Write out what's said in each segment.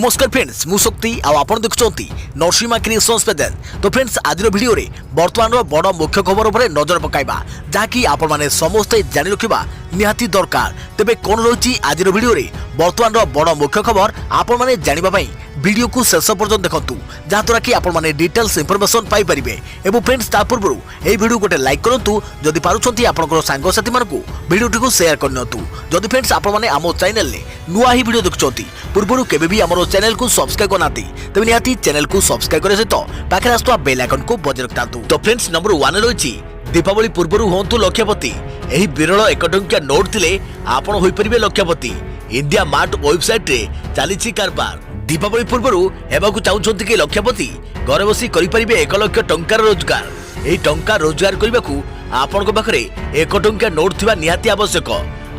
नमस्कार फ्रेंड्स मु शक्ति आपण देखुंती नरसिंहा क्रिएशंस पेज। तो फ्रेंड्स आज वीडियो रे वर्तमान बड़ मुख्य खबर उपर नजर पकाइबा जहाँकि आपण माने समस्ते जानि रखिबा निहाती दरकार। तेबे कोन रही आज वीडियो रे वर्तमान बड़ मुख्य खबर आपण माने जानिबा पई वीडियो को शेष पर्यंत देखंतु जहाँद्वारा कि आपण माने डिटेल्स इंफॉर्मेशन पाई परिबे। एवं फ्रेंड्स ता पूर्व एई वीडियो गोटे लाइक करंतु जदि पारुछंती आपनकर सांग साथी मानकु वीडियो को शेयर करनतु। जदि फ्रेंड्स आपण माने हमो चैनल ले नुआ ही वीडियो देखुछंती पूर्व केबे भी हमरो चैनल को सब्सक्राइब करनाती तबे निहाती चैनल को सब्सक्राइब करे सहित पाखे आसुवा बेल आइकन को बजाय रखतांतु। तो फ्रेंड्स नंबर 1 रही दीपावली पूर्व होंतु लक्षपति एही विरल 1 टंकिया नोट थिले आपण होई परिबे लक्षपति। इंडिया मार्ट वेबसाइट रे चलीछि कारबार। दीपावली पूर्व हेबाकु चाहुछंती कि लक्षपति घर बसी करि परिबे 1 लाख टंकार रोजगार। एही टंका रोजगार करबाकू आपनको पाखरे 1 टंकिया नोट थिबा निहाती आवश्यक।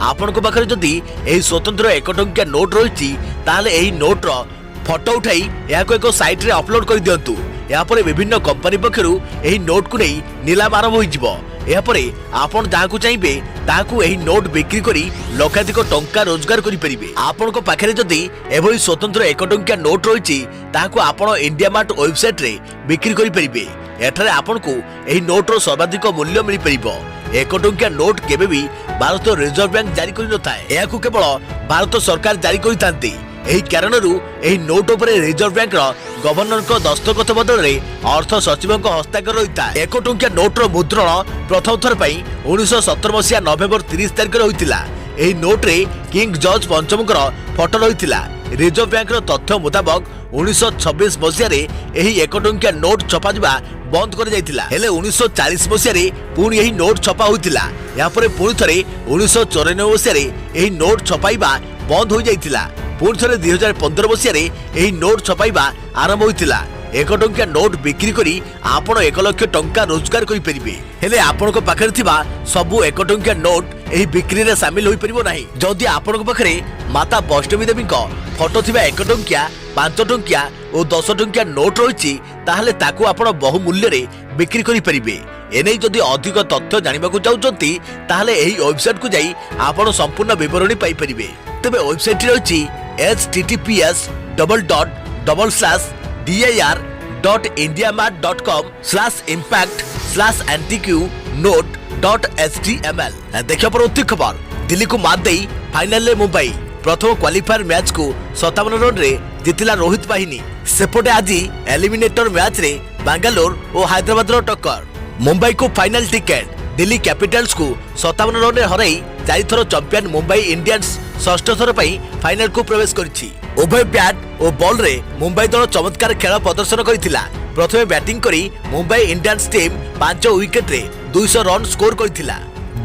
आपनको पाखरे जदि एही स्वतंत्र 1 टंकिया नोट रहिछि ताहाले एही नोट रो फोटो उठाई याको एक साइट रे अपलोड कर दियंतु। या परे विभिन्न कंपनी पक्षरु एही नोट को नै नीलाम आरंभ होई जिवो। या परे आपण जाहाकू चाहिबे ताहाकू एही नोट बिक्री करी लक्षाधिक टंका रोजगार करि परिबे। आपनको पाखरे जदि एभली स्वतंत्र 1 टंकिया नोट रहिछि ताहाकू आपण इंडिया मार्ट वेबसाइट रे बिक्री करि परिबे। एठारे आपनको एही नोट रो सर्वाधिक मूल्य मिलि परिबो। 1 टंकिया नोट केबे भी भारत रिजर्व बैंक जारी करि नथाय, याकू केवल भारत सरकार जारी करितांती। एही कारणरू एही नोट उपरे रिजर्व बैंक रो गवर्नर को दस्तखत बदल रे अर्थ सचिव को हस्ताक्षर रहिता। 1 टंकिया नोट रो मुद्रण प्रथम थर पई 1970 मसिया नवेम्बर 30 तारिख रे होइतिला। एही नोट रे किंग जॉर्ज पंचम को फोटो रहितिला। रिजर्व बैंक रो तथ्य मुताबक 1926 मसिया रे एही 1 टंकिया नोट छपा जिबा बंद कर जाइतिला। हेले 1940 मसिया रे पुणी एही नोट छपा होइतिला। या परे पुणी थरे 1994 मसिया रे एही नोट छपाइबा बंद हो जाइतिला। पुणी थरे 2015 मसिया रे एही नोट छपाइबा आरंभ होइतिला। 1 टंकिया नोट बिक्री करी आपण 1 लाख टंका रोजगार करि परिबे। हेले आपनको पाखरे थिबा सबु 1 टंकिया नोट एही बिक्री रे शामिल होई परिबो नाही। जदि आपनको पाखरे माता वैष्णवी देवी को फोटो थिबा 1 टंकिया 5 टंकिया और 10 टंकिया नोट रही ताहले ताकू आपण बहु मूल्य रे बिक्री करि परिबे। एनै जदि अधिक तथ्य जानिबाकू चाहुचंती ताहले एही वेबसाइट को जाई आपण संपूर्ण विवरणी पाई परिबे। तबे वेबसाइट रही https://dir.com/impact/antiqnote.html। देखियो परवर्ती खबर दिल्ली को मात देई फाइनल रे मुंबई प्रथम क्वालिफायर मैच को 57 रन रे जितिला रोहित बाहिनी। सेपटे आज एलिमिनेटर मैच रे बेंगलोर और हैदराबाद रो टक्कर। मुंबई को फाइनल टिकेट दिल्ली कैपिटल्स को 57 रन रे हराई 4 थर चैंपियन मुंबई इंडियंस षष्ठ थर पई फाइनल को प्रवेश करिछि। उभय बैट और बॉल रे मुंबई दल चमत्कार खेल प्रदर्शन करिथिला। प्रथमे बैटिंग करी मुंबई इंडियंस टीम 5 विकेट रे 200 रन स्कोर करिथिला।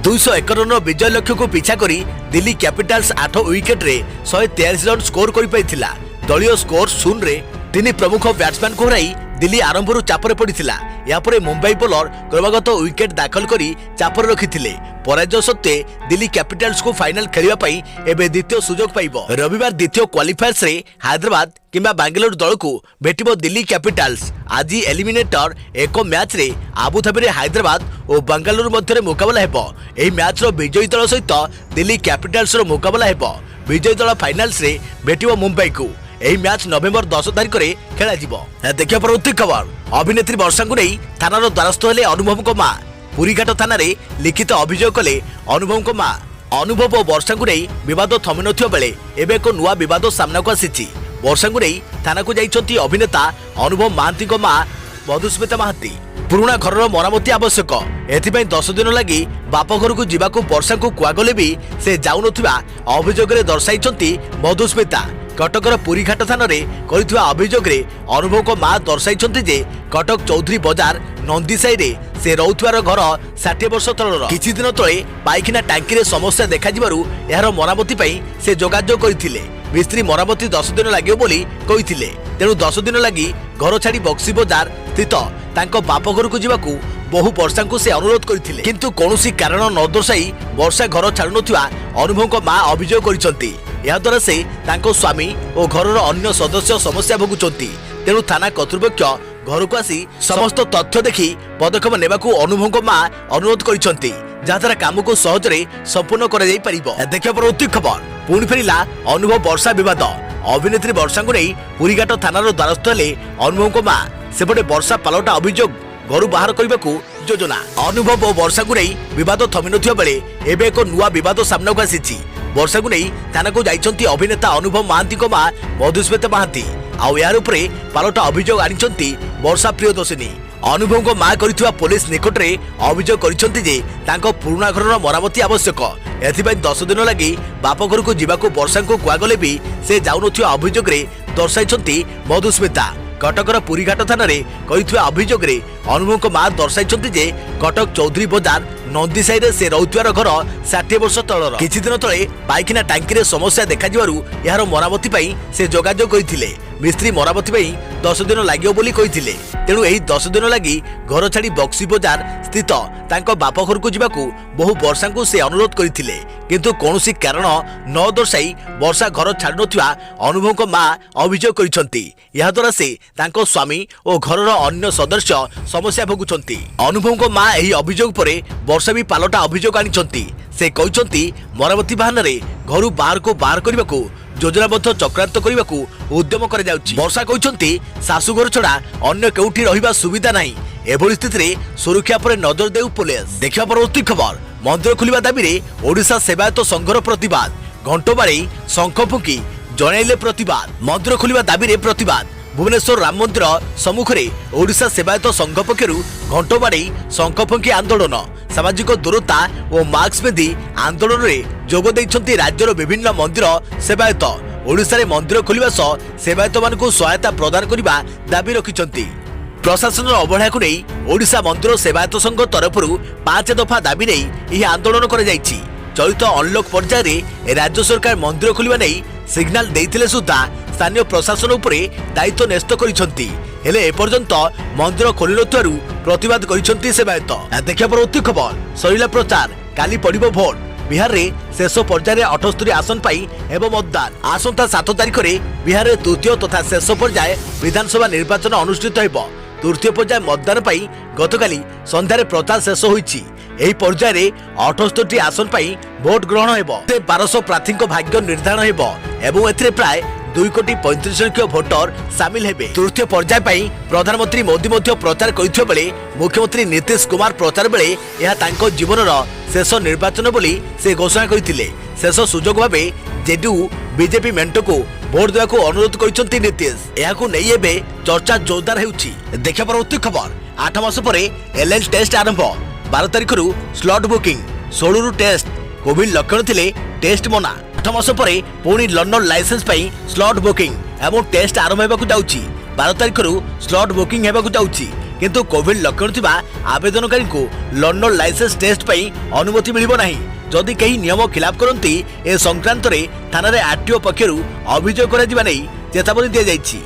201 रन विजय लक्ष्य को पीछा करी दिल्ली कैपिटल्स 8 विकेट रे 143 रन स्कोर करि पाइथिला। दलीय स्कोर 0 रे 3 प्रमुख बैट्समैन को हराई दिल्ली आरंभरू चापरे पड़िथिला। या परे मुंबई बोलर क्रमागत विकेट दाखल करी चापरे रखिथिले। पराजय सत्वे दिल्ली कैपिटल्स को फाइनल खेलिबा पई एबे द्वितीय सुजोग पाइबो। रविवार द्वितीय क्वालिफायर्स रे हैदराबाद किंबा बेंगलोर दल को भेटिबो दिल्ली कैपिटल्स। आज एलिमिनेटर एक मैच रे आबुधाबी रे हैदराबाद और बेंगलोर मध्य मुकाबला हेबो। एही मैच रो विजयी दल सहित दिल्ली कैपिटल्स रो मुकाबला हेबो। विजयी दल फाइनल्स रे भेटिबो मुंबई को। एही मैच नवेम्बर 10 तारिख रे खेला जिवो। देखियो परवर्ती खबर अभिनेत्री वर्षा को नहीं थानार द्वारस्थ हेले अनुभव को मां। पुरीघाट थाना रे लिखित अभियोग कले अनुभव को मां। अनुभव और वर्षा को नहीं विवाद थमी नथियो बेले एबे एक नुआ विवाद सामना को आसीछि। वर्षा को नहीं थाना को जाइछंती अभिनेता अनुभव महांती को मां मधुस्मिता महांती। पुराना घर मरामती आवश्यक एथिपई 10 दिन लगी बाप घर को जीवाकू वर्षा को कुआगले भी से जाउ नथिबा अभियोग रे दर्शाइछंती मधुस्मिता। कटकर पुरीघाट थाना रे करिथुवा अभियोग रे अनुभव को मां दर्शाइछंती जे कटक चौधरी बाजार नंदीसाई रे से रहुथुवार घर 60 वर्ष तलर। किछि दिन तळे पाइखिना टांकी रे समस्या देखा जिबारु एहार मरामती पई से जोगाजोग करिथिले। मिस्त्री मरामती 10 दिन लागियो बोली कहिथिले। तेणु 10 दिन लगी घर छाड़ी बक्सी बाजार स्थित तांको बाप घर को जीवाकू बहु वर्षा को से अनुरोध करथिले, किंतु कोनोसी कारण न दर्शाई वर्षा घर छाडु नथिबा अनुभव को मां अभियोग करिसंती। या द्वारा से तांको स्वामी और घर अन्य सदस्य समस्या भोगुचंती। तेणु थाना कर्तृपक्ष घर को आसी समस्त तथ्य देखि पदक्षेप नेबाकू अनुभव को मां अनुरोध करिसंती, जहाद्वारा काम को सहजरे संपूर्ण करा जाई परिबो। देखियो परवर्ती खबर पुणी फेरिला अनुभव वर्षा विवाद। अभिनेत्री वर्षा को नहीं पुरीघाट थानार द्वारस्थ हेले अनुभव मां सेपटे वर्षा पालटा अभियोग घर बाहर करने को योजना। अनुभव और वर्षा को नहीं विवाद थमी नथिबा बेले एबे एक नुआ विवाद सामना को आसीछि। वर्षा को नहीं थाना को जाइछंती अभिनेता अनुभव महांती को मां मधुस्मिता महांती आउ यार उपरे पालटा अभियोग आनिछंती वर्षा प्रियदर्शिनी। अनुभव को मां करिथिबा पुलिस निकट रे अभियोग करिछंती जे तांको पुराना घरर मरामती आवश्यक। एथिबाई 10 दिन लगी बाप घर को जीवाको वर्षा को कुआगले भी से जाउनथिबा अभियोग रे दर्शाइछंती मधुस्मिता। कटकर पुरीघाट थाना करिथिबा अभियोग रे अनुभव को मां दर्शाइछंती जे कटक चौधरी बजार नंदी साई रे से रहुथिबार घर 60 वर्ष तलर। किछि दिन तळे पाइखिना टांकी रे समस्या देखा जिवारु यार मरामती पई से जोगाजोग करिथिले। मिस्त्री मरामती पई 10 दिन लागियो बोली कहिथिले। तेणु एही 10 दिन लगी घर छाड़ी बक्सी बजार स्थित तांको बाप घर को जीवाकू बहु वर्षा को से अनुरोध करिथिले, किंतु कोनोसी कारण न दर्शाई वर्षा घर छाडु नथिबा अनुभव को मां अभियोग करिसंती। या द्वारा से तांको स्वामी और घरर अन्य सदस्य समस्या भोगुचंती। अनुभव को मां एही अभियोग परे वर्षा भी पालटा अभियोग आनिचंती। से कहिसंती मरामती बहाना रे घरु बाहर को बाहर करबाकू योजनाबद्ध चक्रांत करने को उद्यम कर जाउछि। वर्षा कहिसंती शाशुघर छड़ा अन्य केउठी रहिबा सुविधा नाही। एभली स्थिति रे सुरक्षा पर नजर देउ पुलिस। देखिबा परवर्ती खबर मंदिर खुलिबा दाबी रे ओडिशा सेवायत संघर प्रतिवाद। घंटो बाड़ी शंख फुंकी जणाइले प्रतिवाद। मंदिर खुलिबा दाबी रे प्रतिवाद। भुवनेश्वर राम मंदिर सम्मुख में ओडिशा सेवायत संघ पक्षर घंटो बाड़ी शंख फुंकी आंदोलन सामाजिक दूरता और मास्क पिंधि आंदोलन में जोग देइछंती राज्यर विभिन्न मंदिर सेवायत। ओडिशा रे मंदिर खोलिबा सह सेवायत मानकु सहायता प्रदान करिबा दाबी रखिछंती। प्रशासन अवहेला को नहीं ओडिशा मंदिर सेवायत संघ तरफ 5 दफा दाबी नहीं यह आंदोलन कर जाइछि। चलित अनलॉक पर्याय रे राज्य सरकार मंदिर खोलिबा नहीं सिग्नाल देइथिले सुद्धा स्थानीय प्रशासन उपरे दायित्व न्यस्त करिसंती। हेले एपर्यंत मंदिर खोली नथारु प्रतिवाद करिसंती सेवायत। देखिया परवर्ती खबर सरिला प्रचार काली पड़िबो भोट। बिहार रे शेष पर्याय 78 आसन पाई एवं मतदान। आसंता 7 तारिख रे बिहार रे तृतीय तथा शेष पर्याय विधानसभा निर्वाचन अनुष्ठित हेबो। तृतीय पर्याय मतदान पाई गतकाली संध्यारे प्रचार शेष होईछि। एही पर्याय रे 78 आसन पाई भोट ग्रहण हेबो। 1200 प्रार्थी भाग्य निर्धारण हेबो एवं एथिरे प्राय 2,35,00,000 लक्ष भोटर सामिल हेबे। तृतीय पर्याय पाई प्रधानमंत्री मोदी मध्य प्रचार करिथिबा बेले मुख्यमंत्री नीतीश कुमार प्रचार बेले यह तांको जीवनर शेष निर्वाचन बोली से घोषणा करथिले। शेष सुजोग भाबे जेडीयू बीजेपी मेंट को भोट देवा को अनुरोध करिसंती नीतीश। एहाकू नै एबे चर्चा जोरदार हेउछि। देखिया परवर्ती खबर 8 मास परे एलएल टेस्ट आरंभ। 12 तारिख रु स्लॉट बुकिंग 16 रु टेस्ट। कोविड लक्षण थिले टेस्ट मना। 8 मास परे पुणी लंडन लाइसेंस पाई स्लॉट बुकिंग एवं टेस्ट आरंभ हेबाकू जाउछि। 12 तारिख रु स्लॉट बुकिंग हेबाकू जाउछि, किंतु कोविड लक्षण थिबा आवेदनकारी को लंडन लाइसेंस टेस्ट पाई अनुमति मिलिबो नाही। जदि कहीं नियम खिलाफ करती ए संक्रांत रे थाना रे आरटीओ पक्षरु अभियोग करा जिबा नै चेतावनी दिया जाइछि।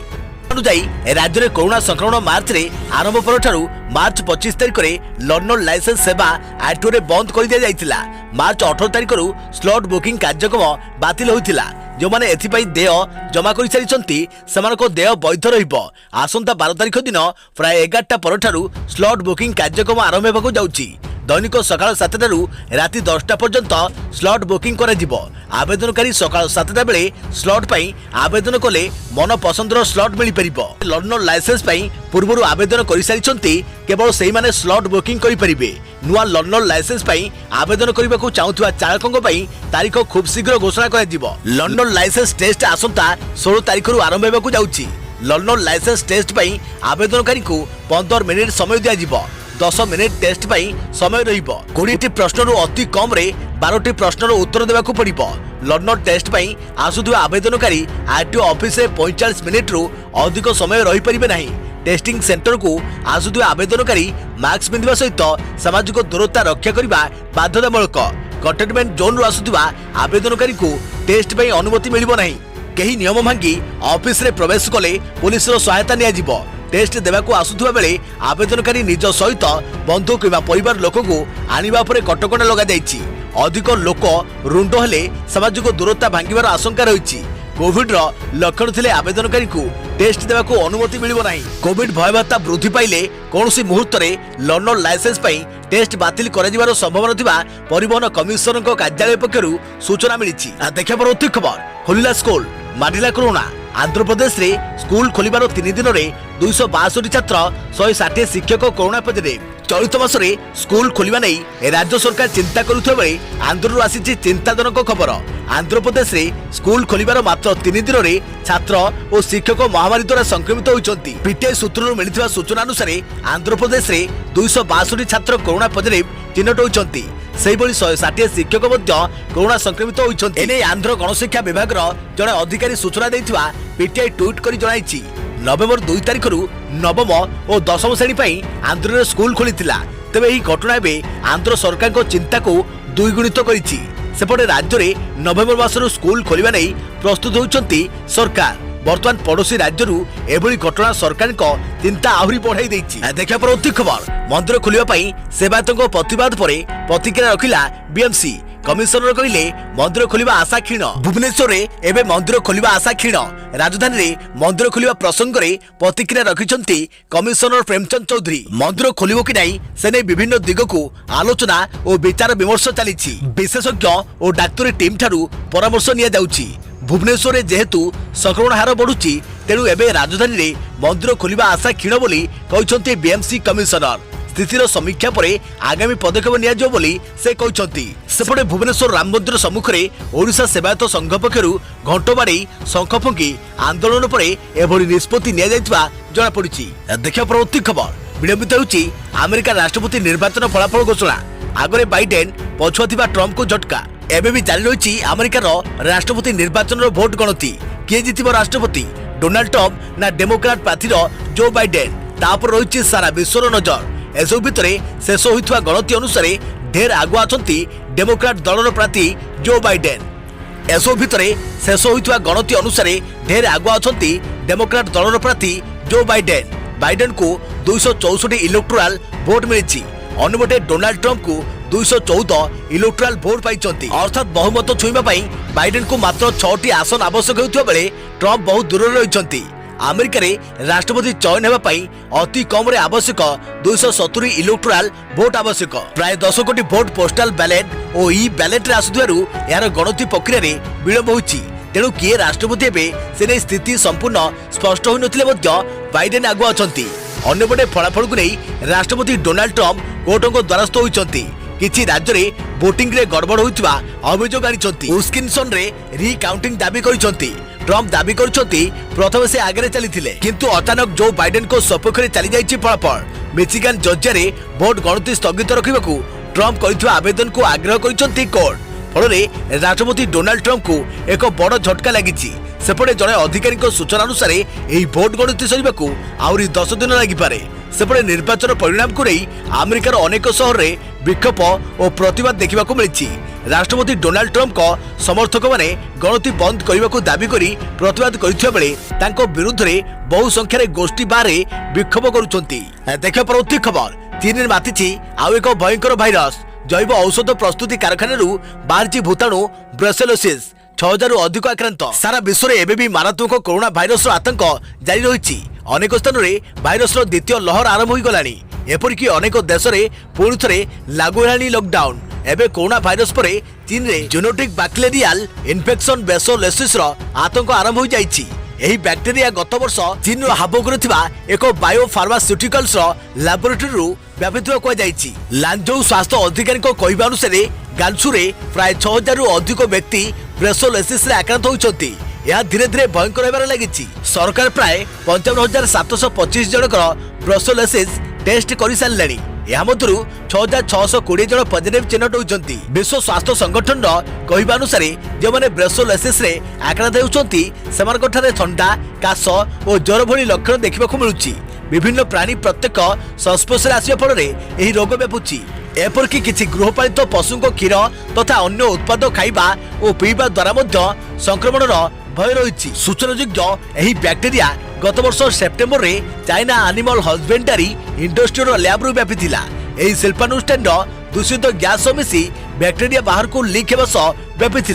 अनुसार राज्य में कोरोना संक्रमण मार्च रे आरंभ पर मार्च 25 तारिख रे लंडन लाइसेंस सेवा आरटीओ रे बंद कर दिया जाइतिला। मार्च 18 तारिख रु स्लॉट बुकिंग कार्यक्रम बातिल होइतिला। जो माने एथिपाई देय जमा कर सारिसंती सेमानको देय वैध रहिबो। आसंता 12 तारिख दिन प्राय 11टा परठारु स्लॉट बुकिंग कार्यक्रम आरंभ हेबाकू जाउछि। दैनिक सकाळ 7टा रु राति 10टा पर्यंत स्लॉट बुकिंग करा जिवो। आवेदनकारी सकाळ 7टा बेले स्लॉट पाई आवेदन कले मन पसंदर स्लॉट मिली परिबो। लंडन लाइसेंस पाई पूर्वरु आवेदन करि सारिसंती केवल सेही माने स्लॉट बुकिंग करि परिबे। नुआ लंडन लाइसेंस पाई आवेदन करबाकू चाहुथुवा चालकंग पाई तारीख खूब शीघ्र घोषणा करा जिवो। लंडन लाइसेंस टेस्ट आसंता 16 तारिख रु आरंभ हेबाकू जाउछि। लंडन लाइसेंस टेस्ट पाई आवेदनकारी को 15 मिनिट समय दिया जिवो। 10 मिनिट टेस्ट पाई समय रहिबो। 20टी प्रश्न रु अति कम रे 12टी प्रश्न रु उत्तर देबाकू पड़िबो। लंडन टेस्ट पाई आसुथुवा आवेदनकारी आरटीओ ऑफिस रे 45 मिनिट रु अधिक समय रहि परिबे नाही। टेस्टिंग सेंटर को आसुथुवा आवेदनकारी मास्क पिंधिबा सहित सामाजिक दूरता रक्षा करिबा बाध्यतामूलक। कंटेनमेंट जोन रु आसुथुवा आवेदनकारी को टेस्ट पाई अनुमति मिलिबो नाही। केही नियम भांगी ऑफिस रे प्रवेश कले पुलिस रो सहायता निया जिवो। टेस्ट देवाकू आसुथुवा बेले आवेदनकारी निज सहित बंधु किंवा परिवार लोक को आनिबा परे कटकणा लगा जाइछि। अधिक लोक रुंड हेले सामाजिक दूरता भांगिबार आशंका रहिछि। कोविड रो लक्षण थिले आवेदनकारी को टेस्ट देवाकू अनुमति मिलिबो नाही। कोविड भयबाता वृद्धि पाइले कोनोसी मुहूर्त रे लंडन लाइसेंस पाई टेस्ट बातिल करा जिबार संभावना थिबा परिवहन कमिशनर को कार्यालय पक्षरु सूचना मिलिछि। देखिया परवर्ती खबर खोलिला स्कूल माडिला कोरोना। आंध्र प्रदेश रे स्कूल खोलिबार 3 दिन रे 262 छात्र 160 शिक्षक कोरोना पॉजिटिव। चलित मासरे स्कूल खोलिबा नै राज्य सरकार चिंता करुथबा बेले आंध्रରୁ आसीछि चिंताजनक खबर। आंध्र प्रदेश रे स्कूल खोलिबार मात्र 3 दिन रे छात्र और शिक्षक महामारी द्वारा संक्रमित होइछन्ति। पीटीआई सूत्रରୁ मिलिथिबा सूचना अनुसार आंध्र प्रदेश रे 262 छात्र कोरोना पॉजिटिव चिन्हट होइछन्ति। सेहिभଳି 160 शिक्षक मध्य कोरोना संक्रमित होइछन्ति। एने आंध्र गणशिक्षा विभाग जड़े अधिकारी सूचना देथिबा पीटीआई ट्वीट करी जणाइछि। नवेम्बर 2 तारिख नवम और दशम श्रेणी पर आंध्र में स्कूल खोली तेज यह घटना एवं आंध्र सरकार को चिंता को द्विगुणित करपटे राज्य में नवेम्बर मासर स्कूल खोलने नहीं प्रस्तुत होती सरकार। बर्तमान पड़ोशी राज्य एभली घटना सरकार को चिंता आहरी बढ़ाई देखा परवर्ती खबर। मंदिर खोलने सेवायतों प्रतिवाद पर प्रतिक्रिया रखिला बीएमसी। कमिशनर कहले मंदिर खोलिबा आशा क्षीण। भुवनेश्वर रे एबे मंदिर खोलिबा आशा क्षीण। राजधानी रे मंदिर खोलिबा प्रसंग रे प्रतिक्रिया रखिछन्ति कमिशनर प्रेमचंद चौधरी। मंदिर खोलिबो कि नाही से नै विभिन्न दिग को आलोचना और विचार विमर्श चलीछि। विशेषज्ञ और डाक्तरी टीम ठारू परामर्श निया जाउछि। भुवनेश्वर रे जेहेतु संक्रमण हार बढ़ुछि तेणु एबे राजधानी रे मंदिर खोलिबा आशा क्षीण बोली कहिछन्ति बीएमसी कमिशनर। स्थितिर समीक्षा पर आगामी पदक्षेप नियाजियो बोली से कहते। सेपटे भुवनेश्वर राम मंदिर सम्मुखें ओडिशा सेवायत संघ पक्षरु घंट बाड़ी शंख फुंकी आंदोलन पर एभली निष्पत्ति नियाଯାଇଥିବା जणा पड़िछि। देखा परवर्ती खबर। विलंबित होउछि अमेरिका राष्ट्रपति निर्वाचन फलाफल घोषणा। आगरे बाइडेन पछुआ थिबा ट्रम्प को झटका। एबे भी जारी रहिछि अमेरिकार राष्ट्रपति निर्वाचन भोट गणति। किए जितिबो राष्ट्रपति डोनाल्ड ट्रम्प ना डेमोक्रेट प्रार्थीर जो बाइडेन तापर रहिछि सारा विश्वर नजर। एसबु भितर शेष होइथवा गणति अनुसार ढेर आगुआ अछंती डेमोक्रेट दलर प्रार्थी जो बाइडेन। एसबु भितर शेष होइथवा गणति अनुसार ढेर आगुआ अछंती डेमोक्रेट दलर प्रार्थी जो बाइडेन। बाइडेन को 264 इलेक्टोराल वोट मिलिछि। अन्यपटे डोनाल्ड ट्रम्प को 214 इलेक्टोराल वोट पाइछन्ति। अर्थात बहुमत छुईबा पई बाइडेन को मात्र 6टी आसन आवश्यक होइथवा बेले ट्रम्प बहुत दूर रहिछन्ति। अमेरिका रे राष्ट्रपति चयन हेबा पई अति कम रे आवश्यक 270 इलेक्टोराल वोट आवश्यक। प्राय 10 कोटी वोट पोस्टल बैलेट और ई बैलेट रे आसुथिबारु यार गणति प्रक्रिया रे विलंब होइछि। तेणु किए राष्ट्रपति हेबे से स्थिति संपूर्ण स्पष्ट होई नथिले मध्य बाइडेन आगुआ अछंती। अन्यपटे फलाफल को नहीं राष्ट्रपति डोनाल्ड ट्रम्प कोर्टों को द्वारस्थ होइछन्ति। किछि राज्य रे वोटिंग रे गड़बड़ होइतबा अभियोग आनिछन्ति। विस्कन्सिन रे रिकाउंटिंग दाबी करिछन्ति। ट्रम्प दाबी करिछन्ति प्रथम से आगे चली किंतु अचानक जो बाइडेन को सपक्ष रे चली जाइछि फलाफल। मिचिगान जर्जिया रे वोट गणति स्थगित रखिबाकू ट्रम्प करिଥିବା आवेदन को आग्रह करिछन्ति कोर्ट। फल राष्ट्रपति डोनाल्ड ट्रम्प को एक बड़ झटका लगी। सेपटे जड़े अधिकारी सूचना अनुसार यही भोट गणति सरिबाकू आउरी 10 दिन लागिपारे। सेपटे निर्वाचन परिणाम को नहीं अमेरिकार अनेक सहर रे विक्षोभ और प्रतिवाद देखा मिली। राष्ट्रपति डोनाल्ड ट्रम्प को समर्थक माने गणति बंद करने को दाबी करी प्रतिवाद करथिबा बेले तांको विरुद्ध रे बहु संख्यार गोष्ठी बारे विक्षोभ करुछन्ति। देखा परवर्ती खबर। चीन रे मातिछि आउ एक भयंकर भाइरस। जैव औषध प्रस्तुति कारखाना बाहरी भूताणु ब्रुसेलोसिस 6000 अधिक आक्रांत। सारा विश्व में एबे भी मारात्मक कोरोना भाइरस आतंक जारी रही। अनेक स्थान में भाइरस द्वितीय लहर आरंभ हो गलानी। एपरिक अनेक देश में पुणी थे लागू है लॉकडाउन। एबे कोरोना भाइरस पर चीन रे जूनोटिक बैक्टेरियल इन्फेक्शन ब्रुसेलोसिस आतंक आरंभ हो जाइछि। एही बैक्टेरिया गत वर्ष चीन हाबोगरे थिबा एक बायो फार्मास्यूटिकल्स लैबोरेटरी व्यापित कुआଯାଇଛି। लांझौ स्वास्थ्य अधिकारी कहवा अनुसार गांसू रे प्राय 6000 रु अधिक व्यक्ति ब्रुसेलोसिस रे आक्रांत होइछन्ति। यह धीरे धीरे भयंकर होबार लागिछि। सरकार प्राय 55725 जनकर ब्रुसेलोसिस टेस्ट कर सारे। यह मध्य 6620 जन पॉजिटिव चिन्हट होइछन्ति। विश्व स्वास्थ्य संगठन कहवा अनुसार जो मैंने ब्रुसेलोसिस रे आक्रांत होउछन्ति सेमानकठारे ठंडा काश और ज्वर भली लक्षण देखा मिलुछि। विभिन्न प्राणी प्रत्येक संस्पर्श आसिया फल यही रोग व्यापुछि। एपरिक किछि गृहपालित पशु क्षीर तथा अन्य उत्पाद खाइबा और पीवा द्वारा संक्रमण भय रही। सूचनायोग्य यही बैक्टेरिया गत वर्ष सेप्टेम्बर रे China animal husbandry industry lab रू व्यापी। यही शिल्पानुष्ठान दूषित गैस मिसी बैक्टेरिया बाहर को लीक होगा सह व्यापी।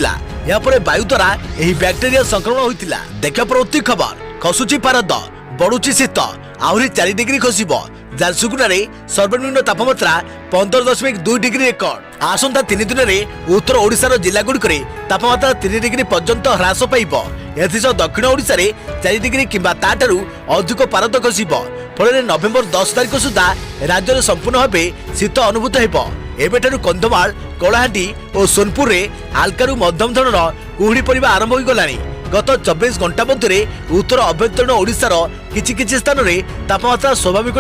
यापर वायु द्वारा यही बैक्टेरिया संक्रमण होता। देखा परवर्ती खबर। खसुची पारद बढ़ुची शीत आहरी 4 डिग्री खसब। झारसुगुड़ा सर्वनिम्न तापमात्रा 15.2 डिग्री रेकर्ड। आसंता 3 दिन में उत्तर ओडिशार जिलागुड़िक तापमात्रा 3 डिग्री पर्यंत ह्रास पाइब। एथिसह दक्षिण ओडिशा 4 डिग्री किंबा ताठारू अधिक पारद खसिब। फल नवेम्बर 10 तारिख सुधा राज्य में संपूर्ण भाव शीत अनुभूत हो। एबेठारू कंधमाल कलाहांडी और सोनपुर में हाल्कारु मध्यम धरणर कुहुड़ी पड़वा आरंभ हो गलानी। गत 24 घंटा मध्य उत्तर अभ्यंतरीण ओडिशार किछि स्थान में तापमात्रा स्वाभाविक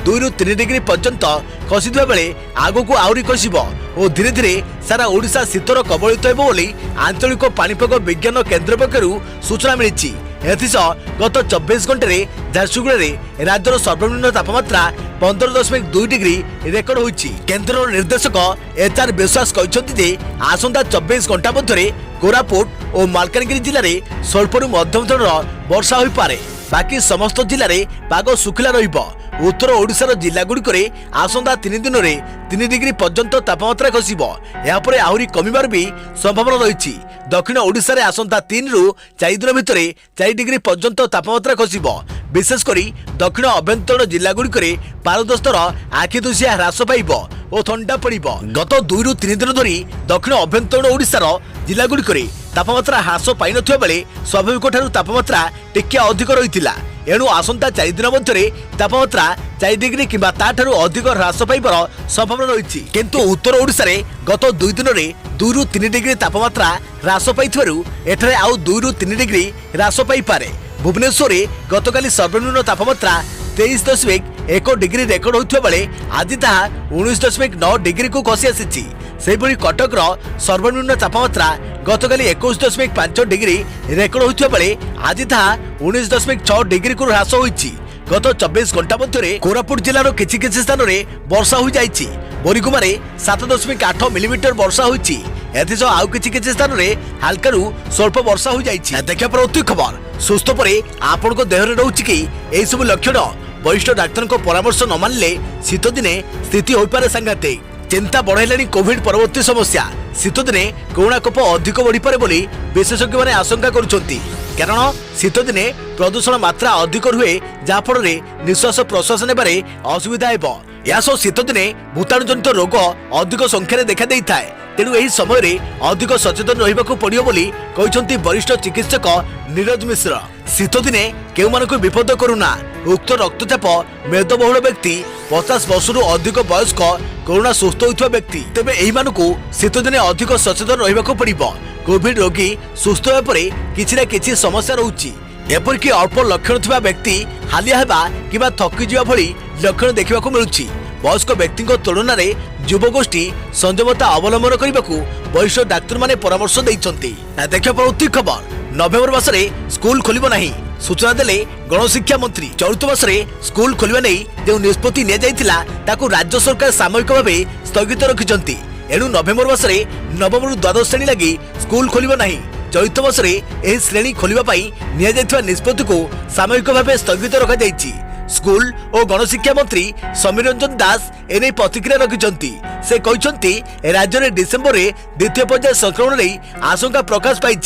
2 ରୁ 3 डिग्री पर्यंत खसिथिबा बेले आगकू आहुरी खसिब और धीरे धीरे सारा ओडिशा शीतर कबलित हेबो बोली आंचलिक पाणीपाग विज्ञान केन्द्र पक्षरु सूचना मिलिछि। एथिसह गत 24 घंटे झारसुगुड़ा राज्यर सर्वनिम्न तापमात्रा 15.2 डिग्री रेकर्ड होइछि। केन्द्र निर्देशक HR विश्वास कहते आसंता 24 घंटा मध्य कोरापुट और मालकानगिरी जिले में स्वल्परू मध्यम धरणर वर्षा हो पारे। बाकी समस्त जिले में पाग सुखिला रहिबो। उत्तर ओडिशार जिलागुड़िक आसंता 3 दिन में 3 डिग्री पर्यंत तापमात्रा खसिब। यापर आहुरी कमिबार भी संभावना रही। दक्षिण ओडिशा रे आसंता 3 ରୁ 4 दिन भितर 4 डिग्री पर्यंत तापमात्रा खसिब। विशेषकर दक्षिण अभ्यंतरीण जिलागुड़िक पारद स्तर आखिदुसिया ह्रास पाइब और ठंडा पड़ब। गत 2 ରୁ 3 दिन धरी दक्षिण अभ्यंतरीण ओडिशार जिलागुड़िक तापमात्रा ह्रास पाई नथिबा बेले स्वाभाविक ठारू तापमात्रा टिके अधिक रहितिला। एणु आसंता 4 दिन मध्य तापमात्रा 4 डिग्री किंबा ताठारू अधिक ह्रास पाइबार संभावना रही। किंतु उत्तर ओडिशा रे गत 2 दिन में 2 ରୁ 3 डिग्री तापमात्रा ह्रास पाइथिबारु एठारे आउ 2 ରୁ 3 डिग्री ह्रास पाई पारे। भुवनेश्वर गतकाली सर्वनिम्न तापमात्रा 23.1 डिग्री रेकर्ड होता बेले आज ताहा 19.9 डिग्री को खसी आसी। सेहिभଳି कटक सर्वनिम्न तापमात्रा गतकाली 21.5 डिग्री रेकर्ड होता बेले आज ताहा 19.6 डिग्री को ह्रास होइछि। गत 24 घंटा मध्य कोरापुट जिलार किछि स्थान में वर्षा हो जाइछि। बोरीगुमारे 7.8 मिलीमीटर वर्षा होइछि। एथिसह आउ किछि स्थान में हाल्कारु स्वल्प वर्षा हो जाइछि। देखिया प्रति खबर सुस्थ परे आपन को देह रे रहउछि कि एई सब लक्षण वरिष्ठ डाक्टर को परामर्श न मानले शीत दिने स्थिति हो पारे सांघातिक। चिंता बढ़ाइलानी कोविड परवर्ती समस्या। शीत दिने कोरोना कोप अधिक बढ़ी पारे बोली विशेषज्ञ माने आशंका करुछंती। कारण शीत दिने प्रदूषण मात्रा अधिक रुहे जाफल निश्वास प्रश्वास नेबारे असुविधा हेबो। या सह शीत दिने भूताणु जनित रोग अधिक संख्यार देखा देइथाय। तेणु एही समय अधिक सचेतन रहिबाकू पड़ियो बोली कहिसंती वरिष्ठ चिकित्सक नीरज मिश्र। शीत दिने केउ मानकू विपद करूना। उक्त रक्तचाप मेदबहुल व्यक्ति 50 वर्षरू अधिक वयस्क कोरोना सुस्थ होइथवा व्यक्ति तेबे एही मानकू शीत दिने अधिक सचेतन रहिबाकू पड़िबो। कोविड रोगी सुस्थ होय परे किछि ना किछि समस्या रहउछि। एपरिक अल्प लक्षण थिबा व्यक्ति हालिया हेबा किबा थकी जिबा भली लक्षण देखिबाकू मिलुछि। वयस्क व्यक्ति तुलन में युवगोष्ठी संयमता अवलंबन करने को वरिष्ठ डाक्तर माने परामर्श देइछंती। देखिए प्रति खबर नवेम्बर मासरे स्कूल खोलिबो नाही सूचना देले गणशिक्षा मंत्री। चलित मासरे स्कूल खोलिबा नै जो निष्पत्ति निया जायतिला ताकू राज्य सरकार सामयिक भावे स्थगित रखिछंती। एणु नवेम्बर मासरे नवम ରୁ द्वादश श्रेणी लगी स्कूल खोलिबो नाही। चलित मासरे एही श्रेणी खोलिबा पई निया जायतिबा निष्पत्ति को सामयिक भावे स्थगित रखा जायछि। स्कूल और गणशिक्षा मंत्री समीर रंजन दास एने प्रतिक्रिया रखिछंती। से कहते राज्य में डिसेम्बर में द्वितीय पर्याय संक्रमण नहीं आशंका प्रकाश पाई।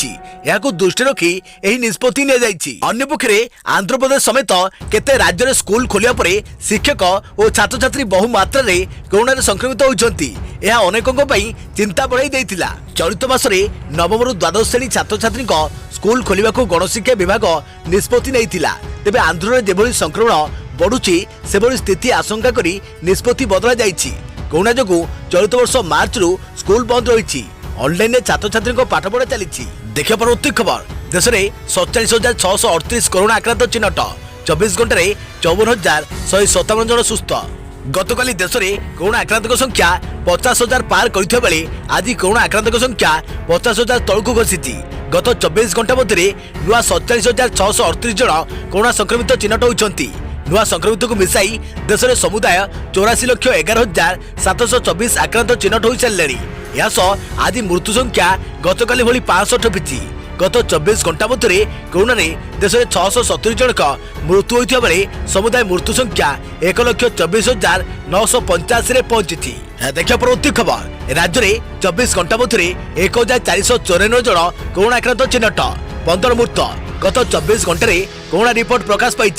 याकू दृष्टि रखी एही निष्पत्ति निया जायछि। अन्य पक्षरे आंध्र प्रदेश समेत केते राज्य में स्कूल खोलिया परे शिक्षक और छात्र छात्री बहु मात्रा रे कोरोना संक्रमित होइछंती। यह अनेकों पई चिंता बढ़ाई देइतिला। चलित मासरे नवम ରୁ द्वादश श्रेणी छात्र छात्री स्कूल खोलिबा को गणशिक्षा विभाग निष्पत्ति नैतिला। तेबे आंध्र में जेभली संक्रमण बढ़ुची सेभली स्थिति आशंका करी निष्पत्ति बदला जाइछि। कोरोना जोगु चलित वर्ष मार्च ରୁ स्कूल बंद रही। ऑनलाइन में छात्र छात्री पाठपढ़ा चली। देखिए परवर्ती खबर देश में 47,638 कोरोना आक्रांत चिन्हट। 24 घंटे 54,157 जन सुस्थ। गतकाली देश में कोरोना आक्रांत संख्या 50,000 पार करथिबा बेले आज कोरोना आक्रांत संख्या 50,000 तळकू खसिछि। गत 24 घंटा मध्य नुआ 47,638 जन कोरोना संक्रमित चिन्हट होइछंती। नुआ संक्रमित को मिसाई देश में समुदाय 84,11,724 आक्रांत चिन्हट हो सारे। या आज मृत्यु संख्या गतकाली भली 65 टपिछि। गत 24 घंटा मध्य कोरोना देश में 670 जनक मृत्यु होता बेले समुदाय मृत्यु संख्या 1,24,985 पहुंची। देखिए परवर्ती खबर राज्य में 24 घंटा मध्य 1,494 जन कोरोना आक्रांत चिन्हट 15 मृत। गत 24 घंटे कोरोना रिपोर्ट प्रकाश पाई।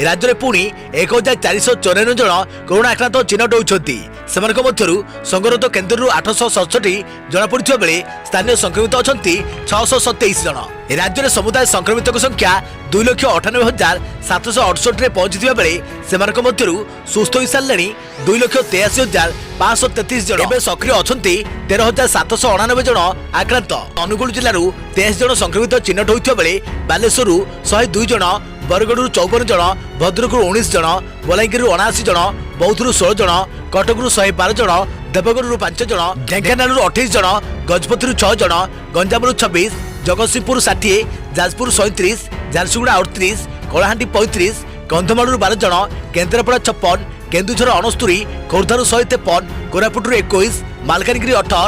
राज्य में पुणी 1494 जन कोरोना आक्रांत चिन्हट होती। सेମାନଙ୍କ ମଧ୍ୟରୁ संगरोध केन्द्रରୁ 867 जनापड़ा बेले स्थानीय संक्रमित अच्छा 627 जन। राज्य में समुदाय संक्रमित संख्या 2,98,768 पहुंची बेले सेମାନଙ୍କ ମଧ୍ୟରୁ सुस्थ हो सारे 2,83,533 जन। एवं सक्रिय अच्छा 13,798 जन आक्रांत। अनुगुल जिलूर 23 जन संक्रमित चिन्हट होता बेले बालेश्वर 102 जन, बरगढ़ 54 जन, भद्रक 19 जन, बलांगीर 79 जन, बौद्ध 16 जन, कटक 112 जन, देवगढ़ 5 जन, ढेंकानाल 28 जन, गजपति 6 जन, गंजाम 26, जगतसिंहपुर 60, जाजपुर 37, झारसुगुड़ा 38, कलाहांडी 35, कंधमाल 12 जन, केन्द्रापड़ा 56, केन्दुझर 69, खोर्धार 153, कोरापुट 21, मालकानगिरी 18।